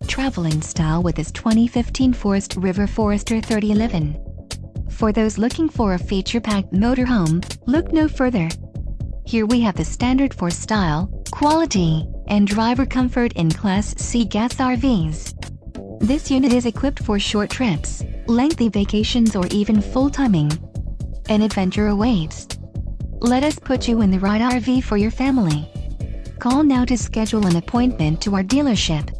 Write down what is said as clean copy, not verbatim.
Travel in style with this 2015 Forest River Forester 3011. For those looking for a feature-packed motorhome, look no further. Here we have the standard for style, quality, and driver comfort in Class C gas RVs. This unit is equipped for short trips, lengthy vacations, or even full timing. An adventure awaits. Let us put you in the right RV for your family. Call now to schedule an appointment to our dealership.